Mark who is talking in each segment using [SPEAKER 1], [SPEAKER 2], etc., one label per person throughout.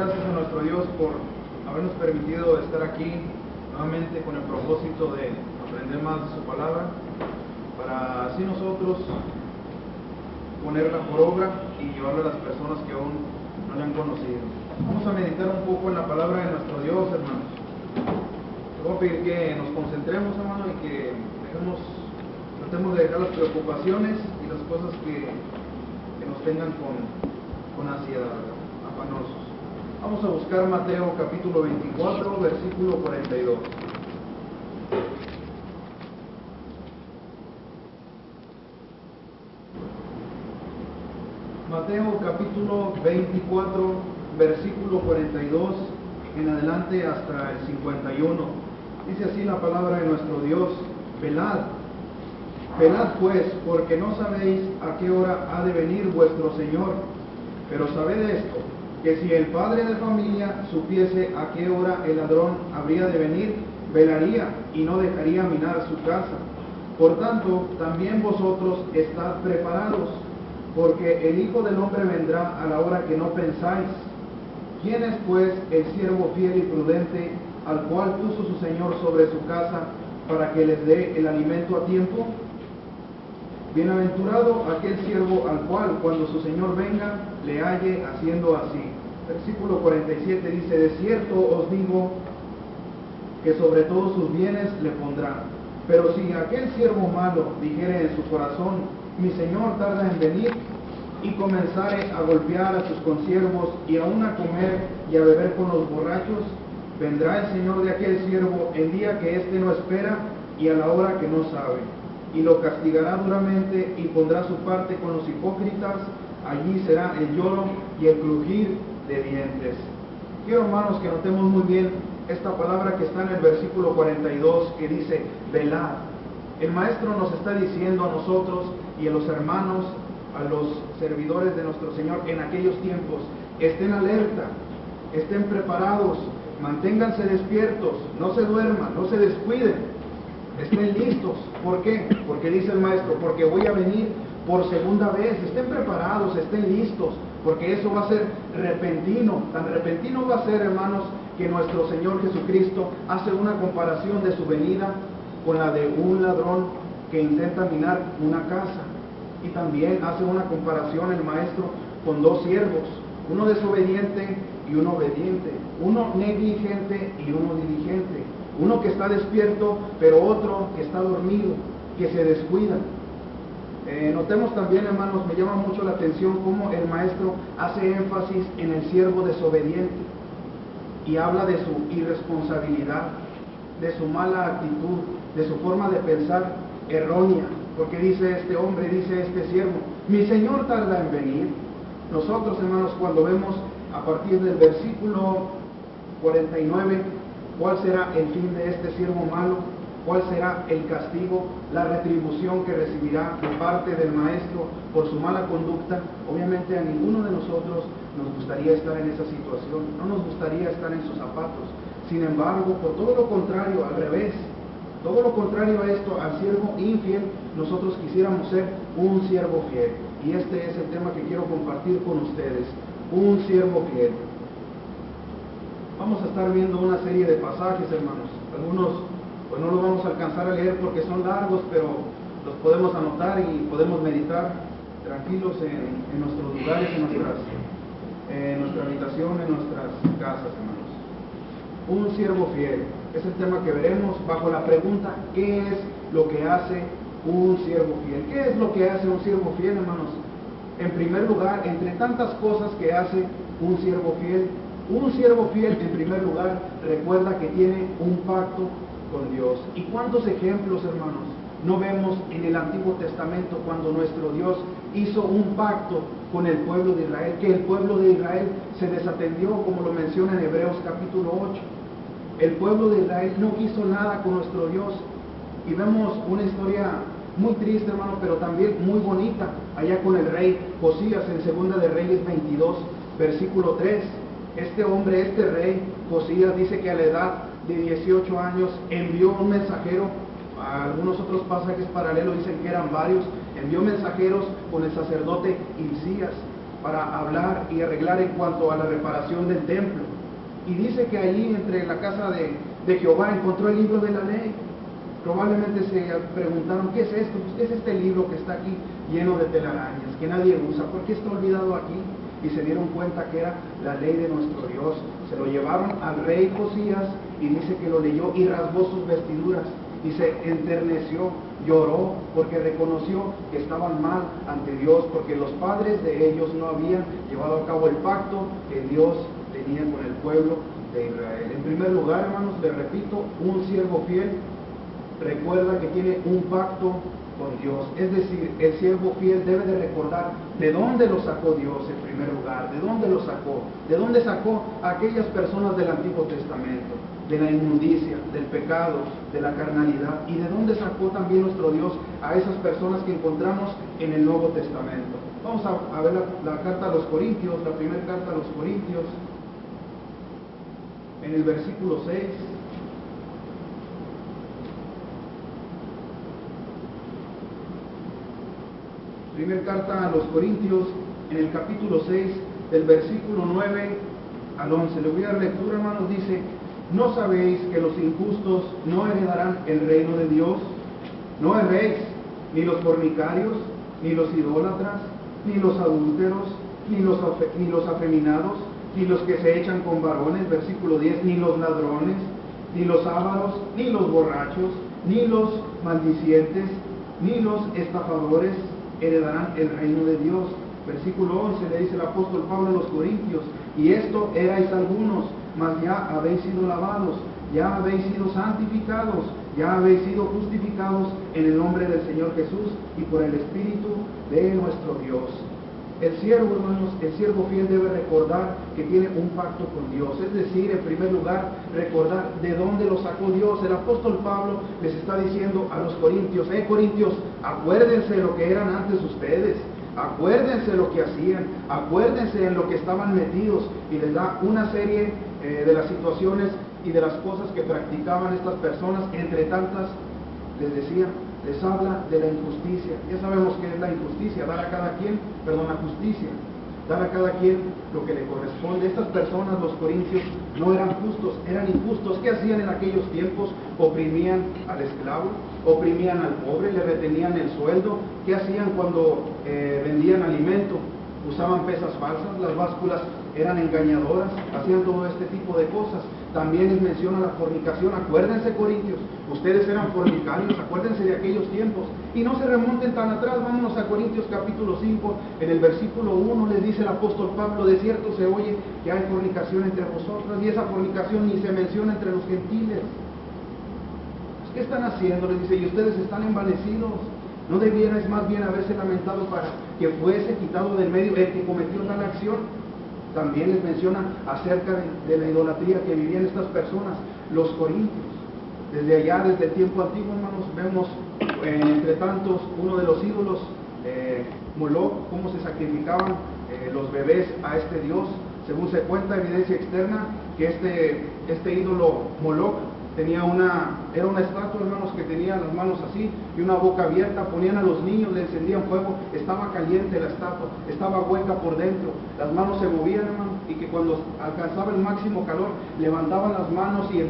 [SPEAKER 1] gracias a nuestro Dios por habernos permitido estar aquí nuevamente con el propósito de aprender más de su palabra, para así nosotros ponerla por obra y llevarla a las personas que aún no la han conocido. Vamos a meditar un poco en la palabra de nuestro Dios, hermanos. Les voy a pedir que nos concentremos, hermanos, y que tratemos de dejar las preocupaciones y las cosas que nos tengan con ansiedad, afanosos. Vamos a buscar Mateo capítulo 24, versículo 42. Mateo capítulo 24, versículo 42 en adelante hasta el 51. Dice así la palabra de nuestro Dios: velad pues, porque no sabéis a qué hora ha de venir vuestro Señor. Pero sabed esto, que si el padre de familia supiese a qué hora el ladrón habría de venir, velaría y no dejaría minar su casa. Por tanto, también vosotros estad preparados, porque el Hijo del Hombre vendrá a la hora que no pensáis. ¿Quién es pues el siervo fiel y prudente, al cual puso su Señor sobre su casa, para que les dé el alimento a tiempo? Bienaventurado aquel siervo al cual, cuando su Señor venga, le halle haciendo así. Versículo 47 dice: de cierto os digo que sobre todos sus bienes le pondrá. Pero si aquel siervo malo dijere en su corazón: mi Señor tarda en venir, y comenzare a golpear a sus consiervos, y aun a comer y a beber con los borrachos, vendrá el Señor de aquel siervo el día que éste no espera y a la hora que no sabe, y lo castigará duramente, y pondrá su parte con los hipócritas. Allí será el lloro y el crujir de dientes. Quiero, hermanos, que notemos muy bien esta palabra que está en el versículo 42, que dice: velad. El Maestro nos está diciendo a nosotros y a los hermanos, a los servidores de nuestro Señor en aquellos tiempos: estén alerta, estén preparados, manténganse despiertos, no se duerman, no se descuiden, estén listos. ¿Por qué? Porque dice el Maestro: porque voy a venir por segunda vez. Estén preparados, estén listos, porque eso va a ser repentino. Tan repentino va a ser, hermanos, que nuestro Señor Jesucristo hace una comparación de su venida con la de un ladrón que intenta minar una casa. Y también hace una comparación el Maestro con dos siervos, uno desobediente y uno obediente, uno negligente y uno diligente, uno que está despierto pero otro que está dormido, que se descuida. Notemos también, hermanos, me llama mucho la atención cómo el Maestro hace énfasis en el siervo desobediente y habla de su irresponsabilidad, de su mala actitud, de su forma de pensar errónea. Porque dice este hombre, dice este siervo: mi Señor tarda en venir. Nosotros, hermanos, cuando vemos a partir del versículo 49, ¿cuál será el fin de este siervo malo? ¿Cuál será el castigo, la retribución que recibirá de parte del Maestro por su mala conducta? Obviamente a ninguno de nosotros nos gustaría estar en esa situación, no nos gustaría estar en sus zapatos. Sin embargo, por todo lo contrario, al revés, todo lo contrario a esto, al siervo infiel, nosotros quisiéramos ser un siervo fiel. Y este es el tema que quiero compartir con ustedes: un siervo fiel. Vamos a estar viendo una serie de pasajes, hermanos. Algunos pues no los vamos a alcanzar a leer porque son largos, pero los podemos anotar y podemos meditar tranquilos en nuestros lugares, en nuestra habitación, en nuestras casas, hermanos. Un siervo fiel es el tema que veremos bajo la pregunta: ¿qué es lo que hace un siervo fiel? ¿Qué es lo que hace un siervo fiel, hermanos? En primer lugar, entre tantas cosas que hace un siervo fiel en primer lugar recuerda que tiene un pacto con Dios. ¿Y cuántos ejemplos, hermanos, no vemos en el Antiguo Testamento cuando nuestro Dios hizo un pacto con el pueblo de Israel, que el pueblo de Israel se desatendió, como lo menciona en Hebreos capítulo 8? El pueblo de Israel no quiso nada con nuestro Dios, y vemos una historia muy triste, hermano, pero también muy bonita, allá con el rey Josías en Segunda de Reyes 22, versículo 3. Este hombre, este rey Josías, dice que a la edad de 18 años envió un mensajero. Algunos otros pasajes paralelos dicen que eran varios. Envió mensajeros con el sacerdote Hilcías, para hablar y arreglar en cuanto a la reparación del templo. Y dice que allí entre la casa de Jehová encontró el libro de la ley. Probablemente se preguntaron, ¿qué es esto? Pues, ¿qué es este libro que está aquí lleno de telarañas, que nadie usa? ¿Por qué está olvidado aquí? Y se dieron cuenta que era la ley de nuestro Dios. Se lo llevaron al rey Josías y dice que lo leyó y rasgó sus vestiduras y se enterneció, lloró porque reconoció que estaban mal ante Dios, porque los padres de ellos no habían llevado a cabo el pacto que Dios tenía con el pueblo de Israel. En primer lugar, hermanos, les repito, un siervo fiel recuerda que tiene un pacto con Dios. Es decir, el siervo fiel debe de recordar de dónde lo sacó Dios en primer lugar, de dónde lo sacó, de dónde sacó a aquellas personas del Antiguo Testamento, de la inmundicia, del pecado, de la carnalidad, y de dónde sacó también nuestro Dios a esas personas que encontramos en el Nuevo Testamento. Vamos a ver la carta a los Corintios, la primera carta a los Corintios, en el versículo 6. Primera carta a los Corintios, en el capítulo 6, del versículo 9 al 11. Le voy a dar lectura, hermanos. Dice: ¿no sabéis que los injustos no heredarán el reino de Dios? No erréis, ni los fornicarios, ni los idólatras, ni los adúlteros, ni los afeminados, ni los que se echan con varones, versículo 10, ni los ladrones, ni los ávaros, ni los borrachos, ni los maldicientes, ni los estafadores heredarán el reino de Dios. Versículo 11 le dice el apóstol Pablo a los Corintios: y esto erais algunos, mas ya habéis sido lavados, ya habéis sido santificados, ya habéis sido justificados en el nombre del Señor Jesús y por el Espíritu de nuestro Dios. El siervo, hermanos, el siervo fiel debe recordar que tiene un pacto con Dios. Es decir, en primer lugar, recordar de dónde lo sacó Dios. El apóstol Pablo les está diciendo a los corintios: Corintios, acuérdense de lo que eran antes ustedes. Acuérdense lo que hacían, acuérdense en lo que estaban metidos, y les da una serie de las situaciones y de las cosas que practicaban estas personas. Entre tantas, les decía, les habla de la injusticia. Ya sabemos qué es la injusticia: dar a cada quien, la justicia, dar a cada quien lo que le corresponde. Estas personas, los corintios, no eran justos, eran injustos. ¿Qué hacían en aquellos tiempos? Oprimían al esclavo, oprimían al pobre, le retenían el sueldo. ¿Qué hacían cuando vendían alimento? Usaban pesas falsas, las básculas eran engañadoras, hacían todo este tipo de cosas. También les menciona la fornicación. Acuérdense, corintios, ustedes eran fornicarios, acuérdense de aquellos tiempos. Y no se remonten tan atrás, vámonos a Corintios capítulo 5, en el versículo 1 les dice el apóstol Pablo: de cierto se oye que hay fornicación entre vosotros, y esa fornicación ni se menciona entre los gentiles. ¿Qué están haciendo? Les dice: y ustedes están envanecidos. ¿No debierais más bien haberse lamentado para que fuese quitado del medio el que cometió tal acción? También les menciona acerca de la idolatría que vivían estas personas, los corintios. Desde allá, desde el tiempo antiguo, hermanos, vemos entre tantos uno de los ídolos, Moloch, cómo se sacrificaban los bebés a este dios. Según se cuenta, evidencia externa, que este ídolo Moloch era una estatua, hermanos, que tenía las manos así y una boca abierta. Ponían a los niños, le encendían fuego, estaba caliente la estatua, estaba hueca por dentro, las manos se movían, hermanos, y que cuando alcanzaba el máximo calor levantaban las manos y el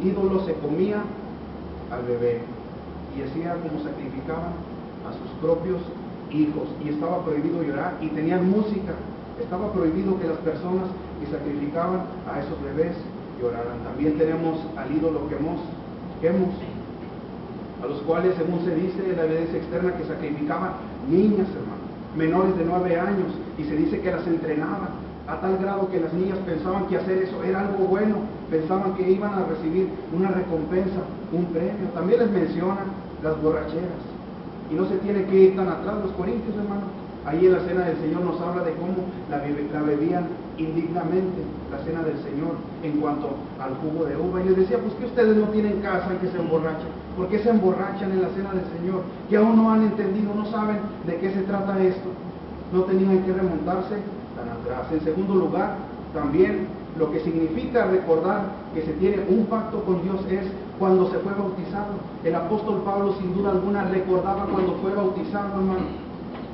[SPEAKER 1] ídolo se comía al bebé, y hacía como sacrificaban a sus propios hijos. Y estaba prohibido llorar, y tenían música. Estaba prohibido que las personas que sacrificaban a esos bebés lloraran. También tenemos al ídolo Quemos, a los cuales, según se dice en la evidencia externa, que sacrificaban niñas, hermanos, menores de 9 años, y se dice que las entrenaban a tal grado que las niñas pensaban que hacer eso era algo bueno, pensaban que iban a recibir una recompensa, un premio. También les menciona las borracheras, y no se tiene que ir tan atrás. Los corintios, hermanos, ahí en la cena del Señor nos habla de cómo la bebían indignamente, la cena del Señor, en cuanto al jugo de uva. Y les decía: pues que ustedes no tienen casa en que se emborrachen. ¿Por qué se emborrachan en la cena del Señor? Que aún no han entendido, no saben de qué se trata esto. No tenían que remontarse tan atrás. En segundo lugar, también lo que significa recordar que se tiene un pacto con Dios es cuando se fue bautizado. El apóstol Pablo, sin duda alguna, recordaba cuando fue bautizado, hermano.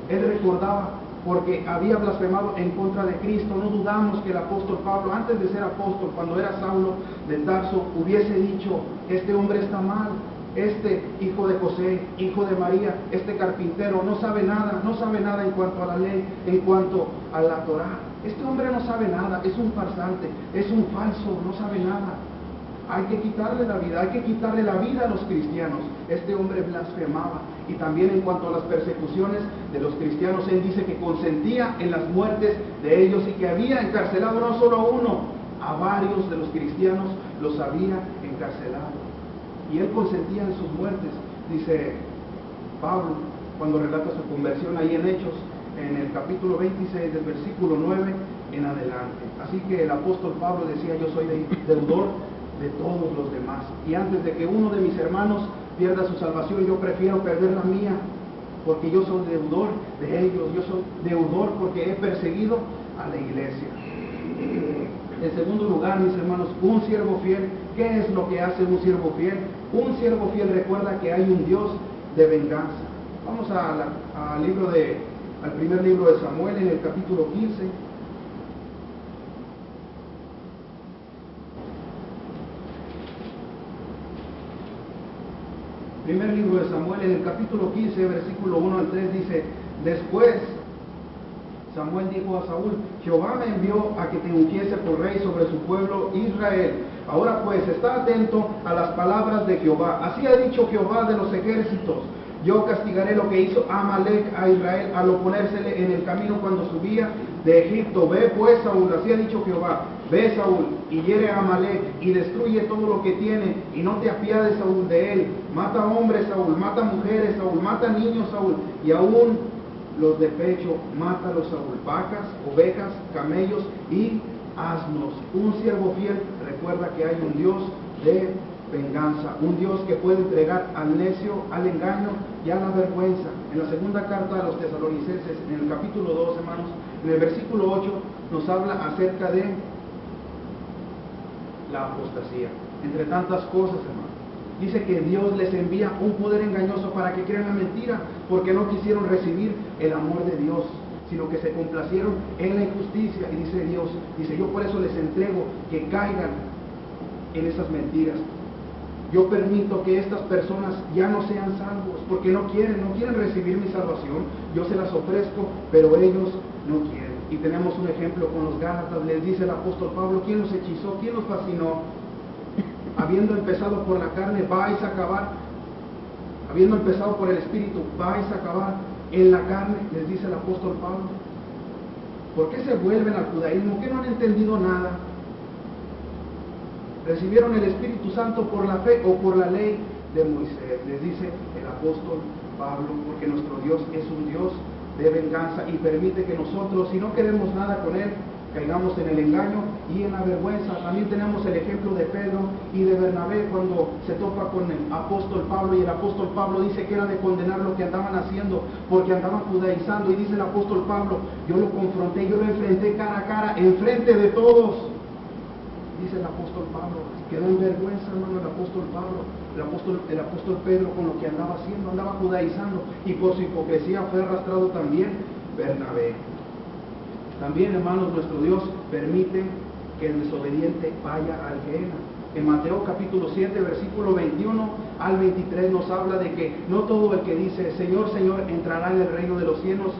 [SPEAKER 1] Él recordaba porque había blasfemado en contra de Cristo. No dudamos que el apóstol Pablo, antes de ser apóstol, cuando era Saulo de Tarso, hubiese dicho: este hombre está mal, este hijo de José, hijo de María, este carpintero no sabe nada en cuanto a la ley, en cuanto a la Torá. Este hombre no sabe nada, es un farsante, es un falso, no sabe nada. Hay que quitarle la vida, hay que quitarle la vida a los cristianos. Este hombre blasfemaba. Y también en cuanto a las persecuciones de los cristianos, él dice que consentía en las muertes de ellos y que había encarcelado no solo a uno, a varios de los cristianos los había encarcelado. Y él consentía en sus muertes, dice Pablo, cuando relata su conversión ahí en Hechos, en el capítulo 26, del versículo 9 en adelante. Así que el apóstol Pablo decía: yo soy deudor de todos los demás, y antes de que uno de mis hermanos pierda su salvación, yo prefiero perder la mía, porque yo soy deudor de ellos, yo soy deudor porque he perseguido a la iglesia. En segundo lugar, mis hermanos, un siervo fiel. ¿Qué es lo que hace un siervo fiel? Un siervo fiel recuerda que hay un Dios de venganza. Vamos al primer libro de Samuel, en el capítulo 15. Primer libro de Samuel, en el capítulo 15, versículo 1 al 3, dice: después Samuel dijo a Saúl: Jehová me envió a que te ungiese por rey sobre su pueblo Israel. Ahora pues, está atento a las palabras de Jehová. Así ha dicho Jehová de los ejércitos: yo castigaré lo que hizo Amalec a Israel al oponérsele en el camino cuando subía de Egipto. Ve pues, Saúl, así ha dicho Jehová: ve, Saúl, y hiere a Amalec y destruye todo lo que tiene, y no te apiades, Saúl, de él. Mata hombres, Saúl, mata mujeres, Saúl, mata niños, Saúl, y aún los de pecho, mátalos, Saúl: vacas, ovejas, camellos y asnos. Un siervo fiel recuerda que hay un Dios de venganza, un Dios que puede entregar al necio, al engaño y a la vergüenza. En la segunda carta a los tesalonicenses, en el capítulo 2, hermanos, en el versículo 8, nos habla acerca de la apostasía. Entre tantas cosas, hermanos, dice que Dios les envía un poder engañoso para que crean la mentira, porque no quisieron recibir el amor de Dios, sino que se complacieron en la injusticia. Y dice Dios, dice: yo por eso les entrego que caigan en esas mentiras. Yo permito que estas personas ya no sean salvos, porque no quieren recibir mi salvación. Yo se las ofrezco, pero ellos no quieren. Y tenemos un ejemplo con los Gálatas. Les dice el apóstol Pablo: ¿quién los hechizó? ¿Quién los fascinó? Habiendo empezado por la carne, vais a acabar. Habiendo empezado por el Espíritu, vais a acabar en la carne, les dice el apóstol Pablo. ¿Por qué se vuelven al judaísmo? ¿Qué no han entendido nada? ¿Recibieron el Espíritu Santo por la fe o por la ley de Moisés? Les dice el apóstol Pablo, porque nuestro Dios es un Dios de venganza y permite que nosotros, si no queremos nada con Él, caigamos en el engaño y en la vergüenza. También tenemos el ejemplo de Pedro y de Bernabé cuando se topa con el apóstol Pablo, y el apóstol Pablo dice que era de condenar lo que andaban haciendo porque andaban judaizando, y dice el apóstol Pablo: yo lo confronté, yo lo enfrenté cara a cara, enfrente de todos. Dice el apóstol Pablo, quedó en vergüenza, hermano, el apóstol Pablo, el apóstol Pedro, con lo que andaba haciendo, andaba judaizando, y por su hipocresía fue arrastrado también Bernabé. También, hermanos, nuestro Dios permite que el desobediente vaya al Gehenna. En Mateo capítulo 7, versículo 21 al 23 nos habla de que no todo el que dice: Señor, Señor, entrará en el reino de los cielos,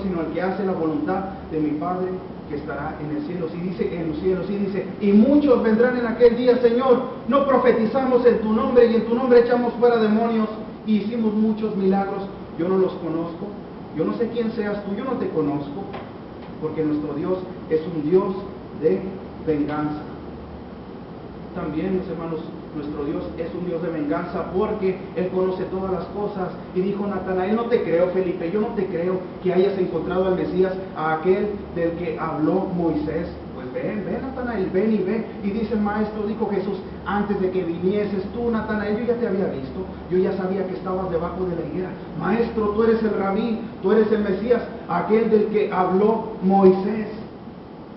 [SPEAKER 1] sino el que hace la voluntad de mi Padre que estará en el cielo. Y dice, en los cielos, y dice: y muchos vendrán en aquel día: Señor, no profetizamos en tu nombre, y en tu nombre echamos fuera demonios, y hicimos muchos milagros. Yo no los conozco, yo no sé quién seas tú, yo no te conozco. Porque nuestro Dios es un Dios de venganza. También, mis hermanos, nuestro Dios es un Dios de venganza porque Él conoce todas las cosas. Y dijo Natanael: no te creo, Felipe, yo no te creo que hayas encontrado al Mesías, a aquel del que habló Moisés. Pues ven, Natanael, ven y ve. Y dice: maestro, dijo Jesús, antes de que vinieses tú, Natanael, yo ya te había visto, yo ya sabía que estabas debajo de la higuera. Maestro, tú eres el Rabí, tú eres el Mesías, aquel del que habló Moisés.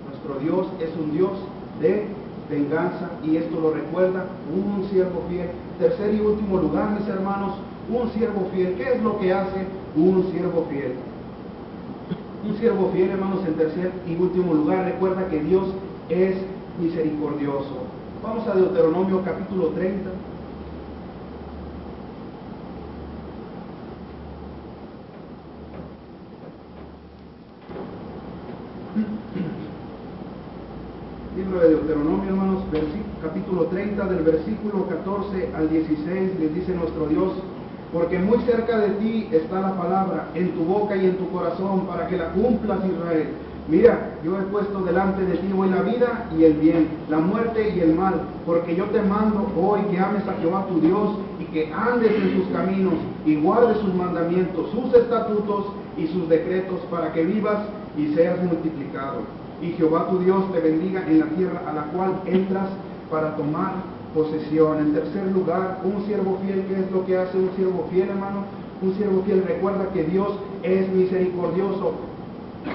[SPEAKER 1] Nuestro Dios es un Dios de venganza, y esto lo recuerda un siervo fiel. Tercer y último lugar, mis hermanos, un siervo fiel. ¿Qué es lo que hace un siervo fiel? Un siervo fiel, hermanos, en tercer y último lugar, recuerda que Dios es misericordioso. Vamos a Deuteronomio capítulo 30. Libro de Deuteronomio, hermanos, capítulo 30, del versículo 14 al 16, les dice nuestro Dios: porque muy cerca de ti está la palabra, en tu boca y en tu corazón, para que la cumplas, Israel. Mira, yo he puesto delante de ti hoy la vida y el bien, la muerte y el mal, porque yo te mando hoy que ames a Jehová tu Dios y que andes en sus caminos y guardes sus mandamientos, sus estatutos y sus decretos, para que vivas y seas multiplicado. Y Jehová tu Dios te bendiga en la tierra a la cual entras para tomar posesión. En tercer lugar, un siervo fiel. ¿Qué es lo que hace un siervo fiel, hermano? Un siervo fiel recuerda que Dios es misericordioso.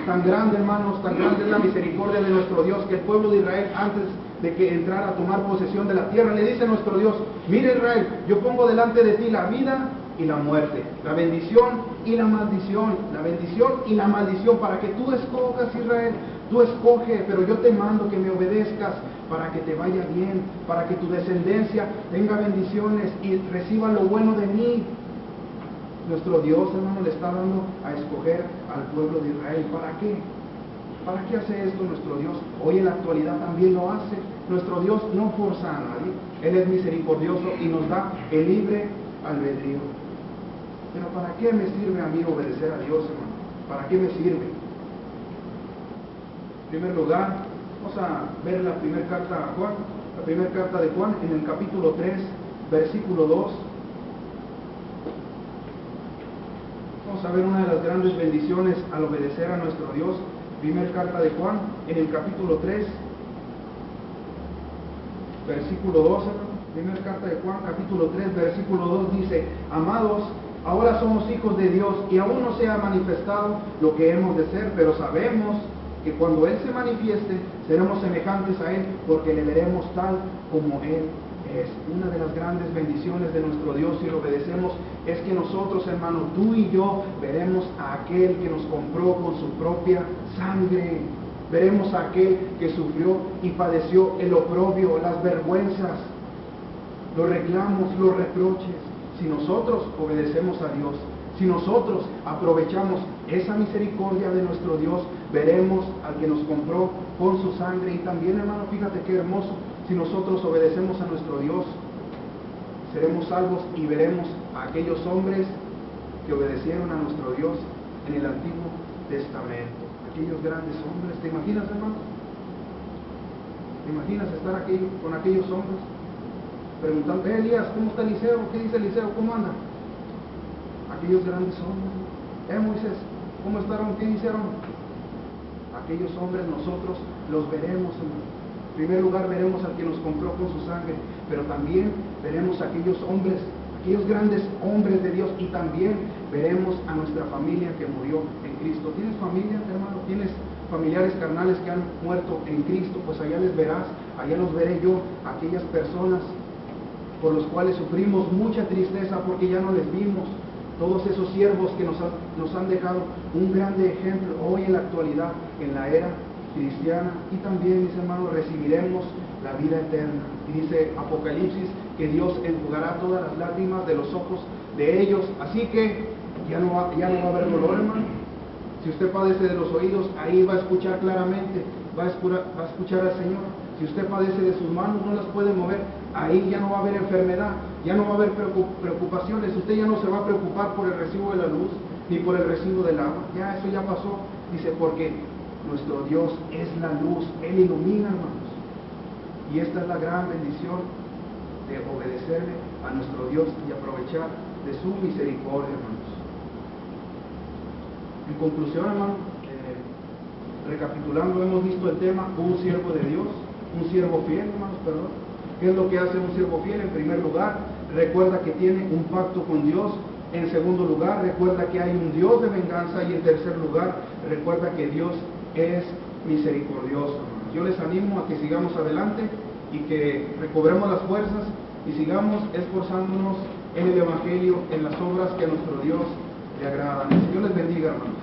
[SPEAKER 1] Tan grande, hermanos, tan grande es la misericordia de nuestro Dios, que el pueblo de Israel, antes de que entrara a tomar posesión de la tierra, le dice a nuestro Dios: mira, Israel, yo pongo delante de ti la vida y la muerte, la bendición y la maldición, la bendición y la maldición, para que tú escojas, Israel. Tú escoge, pero yo te mando que me obedezcas para que te vaya bien, para que tu descendencia tenga bendiciones y reciba lo bueno de mí. Nuestro Dios, hermano, le está dando a escoger al pueblo de Israel. ¿Para qué? ¿Para qué hace esto nuestro Dios? Hoy en la actualidad también lo hace. Nuestro Dios no forza a nadie. Él es misericordioso y nos da el libre albedrío. Pero ¿para qué me sirve a mí obedecer a Dios, hermano? ¿Para qué me sirve? En primer lugar, vamos a ver la primera carta a Juan, la primera carta de Juan, en el capítulo 3, versículo 2. Vamos a ver una de las grandes bendiciones al obedecer a nuestro Dios. Primera carta de Juan, en el capítulo 3, versículo 2. Primera carta de Juan, capítulo 3, versículo 2 dice: amados, ahora somos hijos de Dios y aún no se ha manifestado lo que hemos de ser, pero sabemos que cuando Él se manifieste, seremos semejantes a Él, porque le veremos tal como Él es. Una de las grandes bendiciones de nuestro Dios, si lo obedecemos, es que nosotros, hermano, tú y yo, veremos a aquel que nos compró con su propia sangre. Veremos a aquel que sufrió y padeció el oprobio, las vergüenzas, los reclamos, los reproches. Si nosotros obedecemos a Dios, si nosotros aprovechamos esa misericordia de nuestro Dios, veremos al que nos compró con su sangre. Y también, hermano, fíjate qué hermoso, si nosotros obedecemos a nuestro Dios, seremos salvos y veremos a aquellos hombres que obedecieron a nuestro Dios en el Antiguo Testamento. Aquellos grandes hombres. ¿Te imaginas, hermano? ¿Te imaginas estar aquí con aquellos hombres? Preguntando: Elías, ¿cómo está Eliseo? ¿Qué dice Eliseo? ¿Cómo anda? Aquellos grandes hombres. Moisés, ¿cómo estaron? ¿Qué hicieron? Aquellos hombres nosotros los veremos, hermano. En primer lugar veremos al que nos compró con su sangre, pero también veremos a aquellos hombres, aquellos grandes hombres de Dios, y también veremos a nuestra familia que murió en Cristo. ¿Tienes familia, hermano? ¿Tienes familiares carnales que han muerto en Cristo? Pues allá les verás, allá los veré yo, aquellas personas por los cuales sufrimos mucha tristeza porque ya no les vimos. Todos esos siervos que nos han dejado un grande ejemplo hoy en la actualidad, en la era cristiana. Y también, mis hermanos, recibiremos la vida eterna. Y dice Apocalipsis que Dios enjugará todas las lágrimas de los ojos de ellos. Así que ya no va a haber dolor, hermano. Si usted padece de los oídos, ahí va a escuchar claramente, va a escuchar al Señor. Si usted padece de sus manos, no las puede mover, ahí ya no va a haber enfermedad, ya no va a haber preocupaciones. Usted ya no se va a preocupar por el recibo de la luz, ni por el recibo del agua. Ya eso ya pasó. Dice, porque nuestro Dios es la luz, Él ilumina, hermanos. Y esta es la gran bendición de obedecerle a nuestro Dios y aprovechar de su misericordia, hermanos. En conclusión, hermano, recapitulando, hemos visto el tema: un siervo de Dios, un siervo fiel, hermanos, perdón. ¿Qué es lo que hace un siervo fiel? En primer lugar, recuerda que tiene un pacto con Dios. En segundo lugar, recuerda que hay un Dios de venganza. Y en tercer lugar, recuerda que Dios es misericordioso, hermanos. Yo les animo a que sigamos adelante y que recobremos las fuerzas y sigamos esforzándonos en el Evangelio, en las obras que a nuestro Dios le agradan. El Señor les bendiga, hermanos.